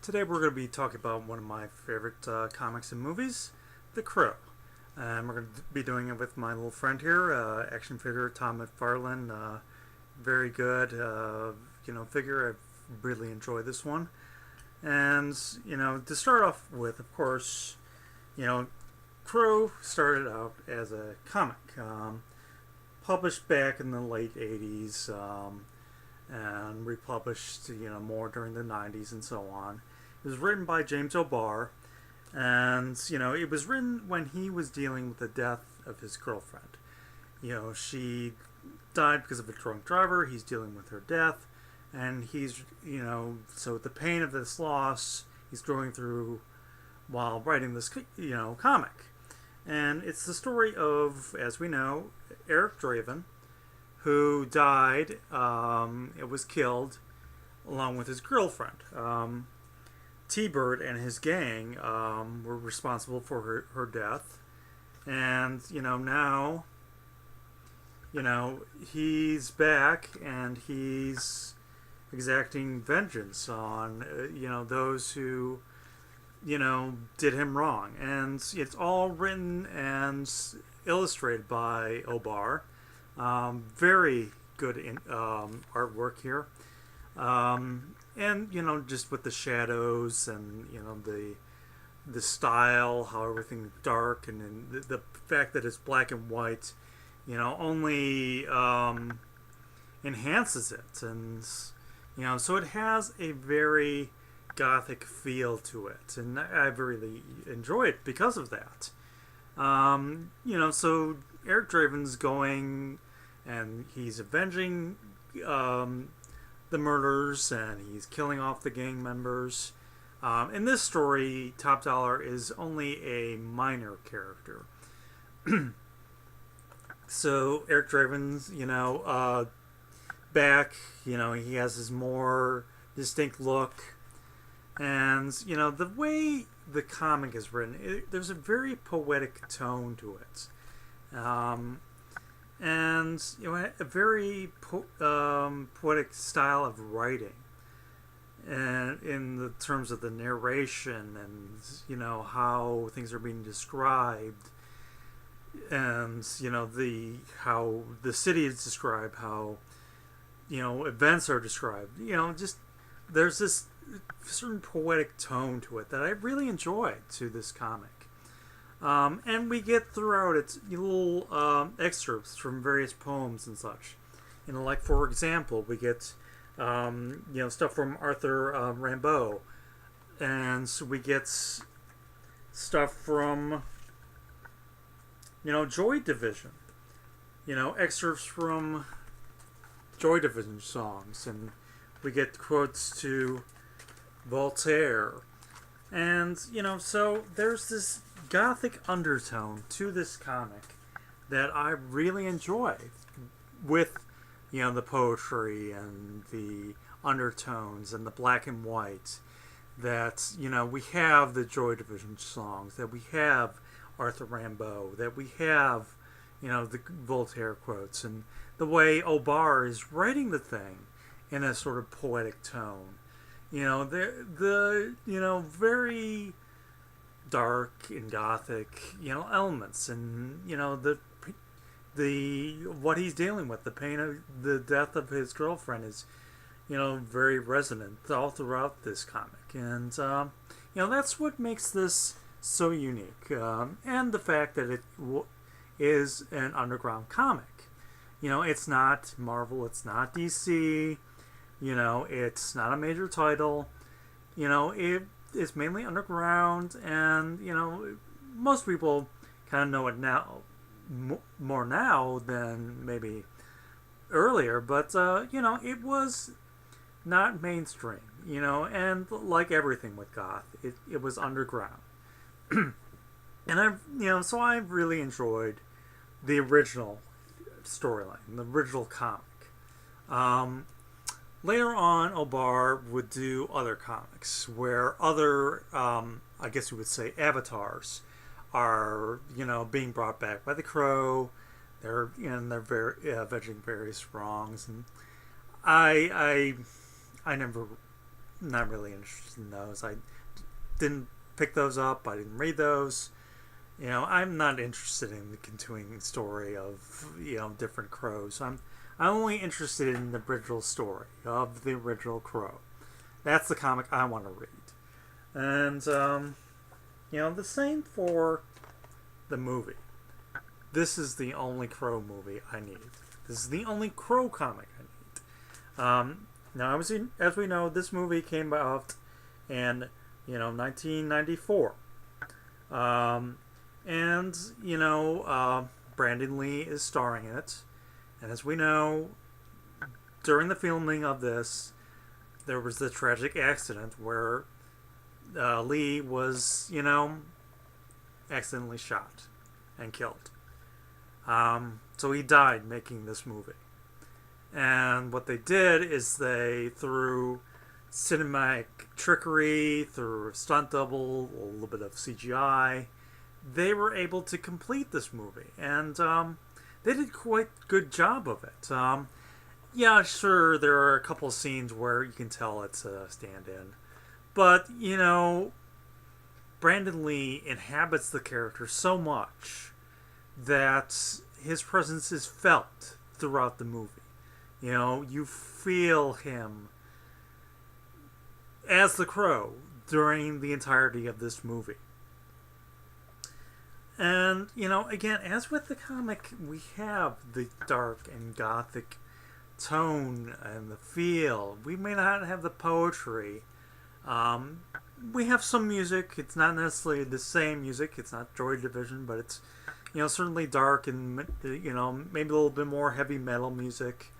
Today we're going to be talking about one of my favorite comics and movies, The Crow. And we're going to be doing it with my little friend here, action figure Tom McFarlane. Very good, figure. I've really enjoyed this one. And, to start off with, of course, Crow started out as a comic, published back in the late 80s, and republished, more during the 90s and so on. It was written by James O'Barr, and, it was written when he was dealing with the death of his girlfriend. She died because of a drunk driver. He's dealing with her death, and he's, so the pain of this loss he's going through while writing this, comic. And it's the story of, as we know, Eric Draven, who died, it was killed, along with his girlfriend. T-Bird and his gang were responsible for her death. And, now, he's back and he's exacting vengeance on, those who, did him wrong. And it's all written and illustrated by O'Barr. Very good artwork here. And, just with the shadows and, the style, how everything's dark, and the fact that it's black and white, only enhances it. And, so it has a very gothic feel to it. And I've really enjoyed it because of that. So Eric Draven's going and he's avenging the murders, and he's killing off the gang members. In this story, Top Dollar is only a minor character. So Eric Draven's, back, he has his more distinct look. And, the way the comic is written, there's a very poetic tone to it. And a very poetic style of writing, and in the terms of the narration and how things are being described, and how the city is described, how events are described. Just there's this certain poetic tone to it that I really enjoyed to this comic. And we get throughout its little excerpts from various poems and such. Like, for example, we get stuff from Arthur Rimbaud, and so we get stuff from Joy Division, excerpts from Joy Division songs, and we get quotes to Voltaire. And so there's this gothic undertone to this comic that I really enjoy, with the poetry and the undertones and the black and white, that we have the Joy Division songs, that we have Arthur Rimbaud, that we have the Voltaire quotes, and the way O'Barr is writing the thing in a sort of poetic tone. The very dark and gothic, elements, and the what he's dealing with, the pain of the death of his girlfriend, is very resonant all throughout this comic, and that's what makes this so unique, and the fact that it is an underground comic. It's not Marvel, it's not DC, it's not a major title. It's mainly underground, and most people kind of know it now, more now than maybe earlier, but it was not mainstream, and like everything with goth, it was underground. And so I really enjoyed the original storyline, the original comic. Later on, O'Barr would do other comics where other, I guess you would say, avatars are, being brought back by the Crow. They're avenging various wrongs, and I never not really interested in those. I didn't pick those up. I didn't read those. I'm not interested in the continuing story of different crows. I'm only interested in the original story of the original Crow. That's the comic I want to read. And the same for the movie. This is the only Crow movie I need. This is the only Crow comic I need. Now, as we know, this movie came out in 1994. Brandon Lee is starring in it. And as we know, during the filming of this, there was the tragic accident where Lee was, accidentally shot and killed. So he died making this movie. And what they did is they, through cinematic trickery, through a stunt double, a little bit of CGI, they were able to complete this movie. And they did quite a good job of it. Yeah, sure, there are a couple of scenes where you can tell it's a stand-in. But, Brandon Lee inhabits the character so much that his presence is felt throughout the movie. You feel him as the Crow during the entirety of this movie. And, again, as with the comic, we have the dark and gothic tone and the feel. We may not have the poetry. We have some music. It's not necessarily the same music. It's not Joy Division, but it's, certainly dark and, maybe a little bit more heavy metal music.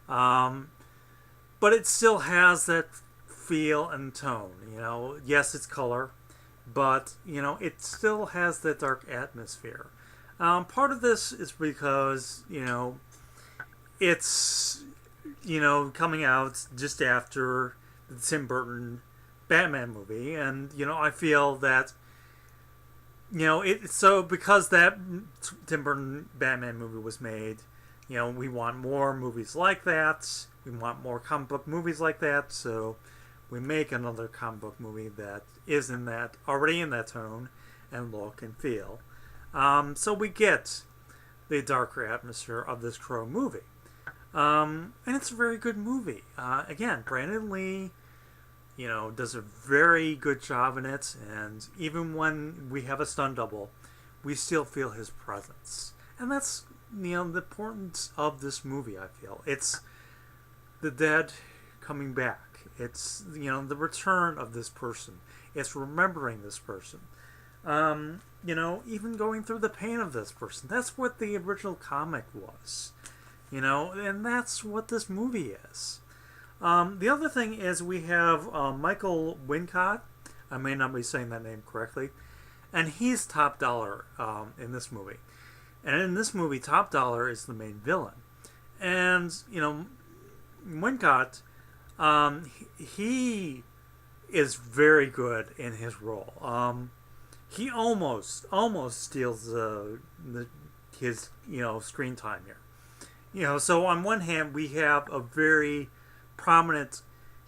But it still has that feel and tone. Yes, it's color, but it still has that dark atmosphere. Part of this is because it's coming out just after the Tim Burton Batman movie, and I feel that so because that Tim Burton Batman movie was made, we want more movies like that. We want more comic book movies like that. So we make another comic book movie that is already in that tone and look and feel. So we get the darker atmosphere of this Crow movie. And it's a very good movie. Again, Brandon Lee, does a very good job in it. And even when we have a stunt double, we still feel his presence. And that's, the importance of this movie, I feel. It's the dead coming back. It's, the return of this person. It's remembering this person. Even going through the pain of this person. That's what the original comic was. And that's what this movie is. The other thing is we have Michael Wincott. I may not be saying that name correctly. And he's top dollar in this movie. And in this movie, Top Dollar is the main villain. And, Wincott, he is very good in his role. He almost steals his screen time here. So on one hand, we have a very prominent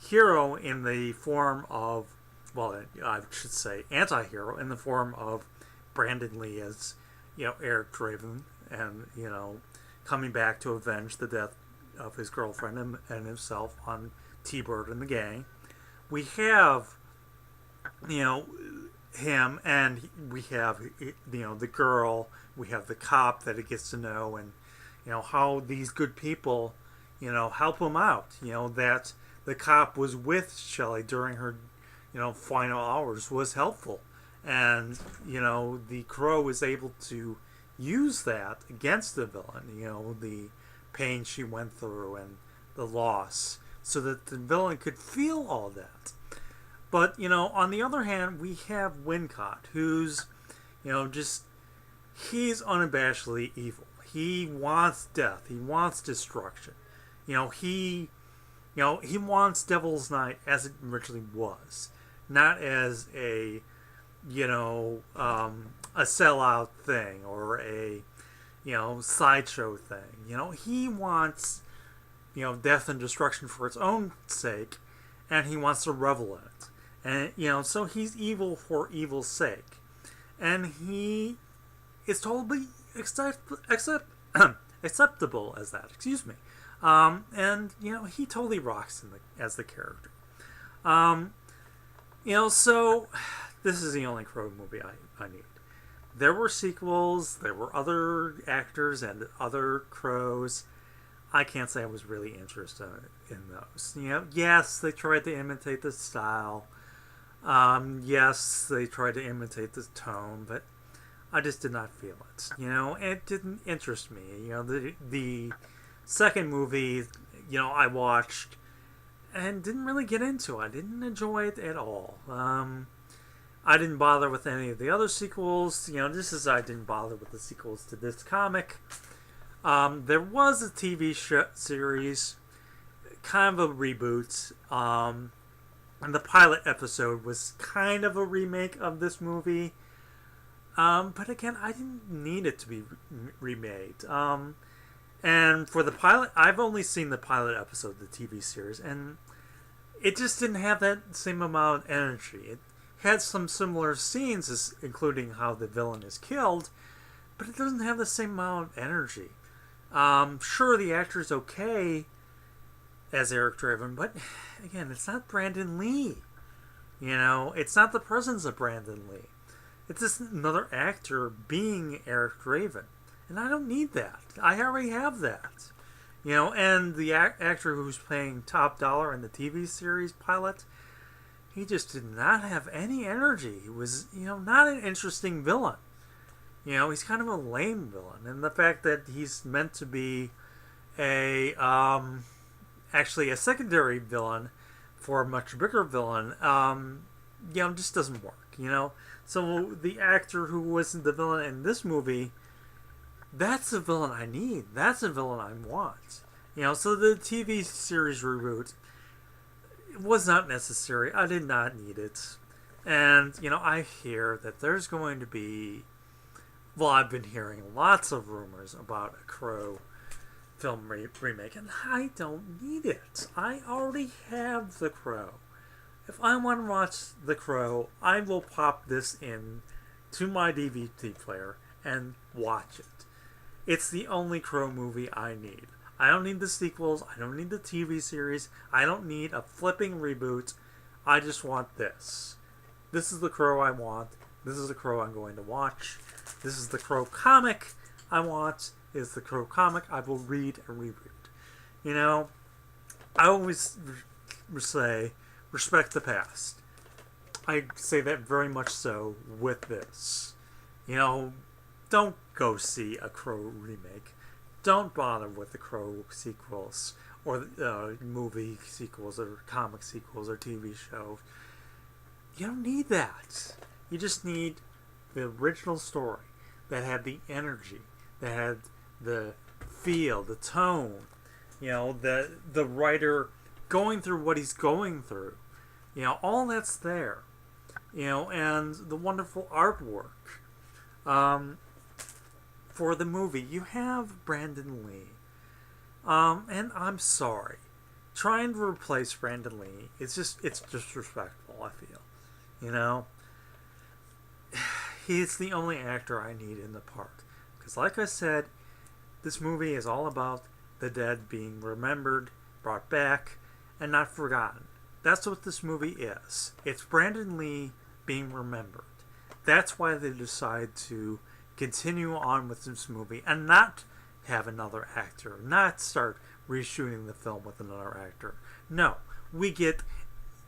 hero in the form of, well, I should say anti-hero in the form of Brandon Lee as, Eric Draven, and, coming back to avenge the death of his girlfriend and himself on T-Bird and the gang. We have, him, and we have, the girl, we have the cop that he gets to know, and, how these good people, help him out. That the cop was with Shelley during her, final hours was helpful. And, the Crow is able to use that against the villain, the pain she went through and the loss, so that the villain could feel all that. But, on the other hand, we have Wincott, who's, he's unabashedly evil. He wants death. He wants destruction. He wants Devil's Night as it originally was, not as a sellout thing or a, sideshow thing. He wants, death and destruction for its own sake, and he wants to revel in it. And, so he's evil for evil's sake. And he is totally acceptable as that. Excuse me. And, he totally rocks as the character. So this is the only Crow movie I need. There were sequels, there were other actors and other Crows. I can't say I was really interested in those. Yes, they tried to imitate the style. Yes, they tried to imitate the tone, but I just did not feel it. It didn't interest me. The second movie, I watched and didn't really get into. I didn't enjoy it at all. I didn't bother with any of the other sequels. Just as I didn't bother with the sequels to this comic. There was a TV series, kind of a reboot, and the pilot episode was kind of a remake of this movie. But again, I didn't need it to be remade. And for the pilot, I've only seen the pilot episode of the TV series, and it just didn't have that same amount of energy. It had some similar scenes, including how the villain is killed, but it doesn't have the same amount of energy. Sure, the actor's okay as Eric Draven, but again, it's not Brandon Lee. It's not the presence of Brandon Lee. It's just another actor being Eric Draven. And I don't need that. I already have that. And the actor who's playing Top Dollar in the TV series pilot, he just did not have any energy. He was, not an interesting villain. He's kind of a lame villain. And the fact that he's meant to be actually a secondary villain for a much bigger villain, just doesn't work, So the actor who wasn't the villain in this movie, that's the villain I need. That's the villain I want. So the TV series reboot was not necessary. I did not need it. And, I hear that there's going to be... Well, I've been hearing lots of rumors about a Crow film remake, and I don't need it. I already have The Crow. If I want to watch The Crow, I will pop this in to my DVD player and watch it. It's the only Crow movie I need. I don't need the sequels. I don't need the TV series. I don't need a flipping reboot. I just want this. This is the Crow I want. This is the Crow I'm going to watch. This is the Crow comic I want. Is the Crow comic I will read and reread. I always say, respect the past. I say that very much so with this. Don't go see a Crow remake. Don't bother with the Crow sequels or movie sequels or comic sequels or TV shows. You don't need that. You just need the original story that had the energy, that had the feel, the tone, the writer going through what he's going through. All that's there. And the wonderful artwork. For the movie, you have Brandon Lee. And I'm sorry. Trying to replace Brandon Lee, it's disrespectful, I feel. He's the only actor I need in the part. Because like I said, this movie is all about the dead being remembered, brought back, and not forgotten. That's what this movie is. It's Brandon Lee being remembered. That's why they decide to continue on with this movie and not have another actor, not start reshooting the film with another actor. No, we get,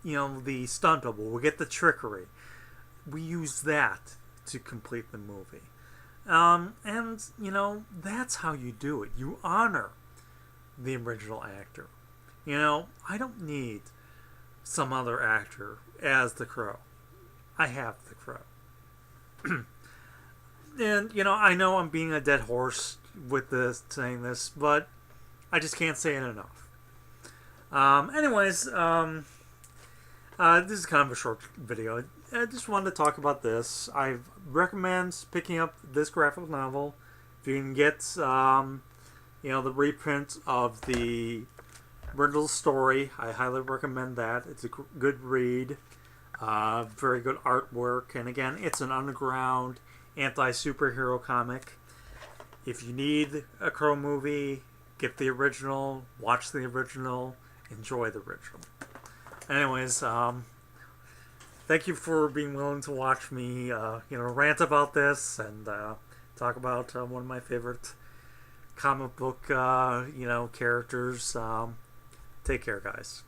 the stunt double, we get the trickery. We use that to complete the movie. And, that's how you do it. You honor the original actor. I don't need some other actor as the Crow. I have the Crow. And, I know I'm being a dead horse with this, saying this, but I just can't say it enough. Anyways, this is kind of a short video. I just wanted to talk about this. I recommend picking up this graphic novel. If you can get, the reprint of the Brindle's story. I highly recommend that. It's a good read. Very good artwork. And again, it's an underground anti-superhero comic. If you need a Crow movie, get the original, watch the original, enjoy the original. Anyways, thank you for being willing to watch me, rant about this and talk about one of my favorite comic book, characters. Take care, guys.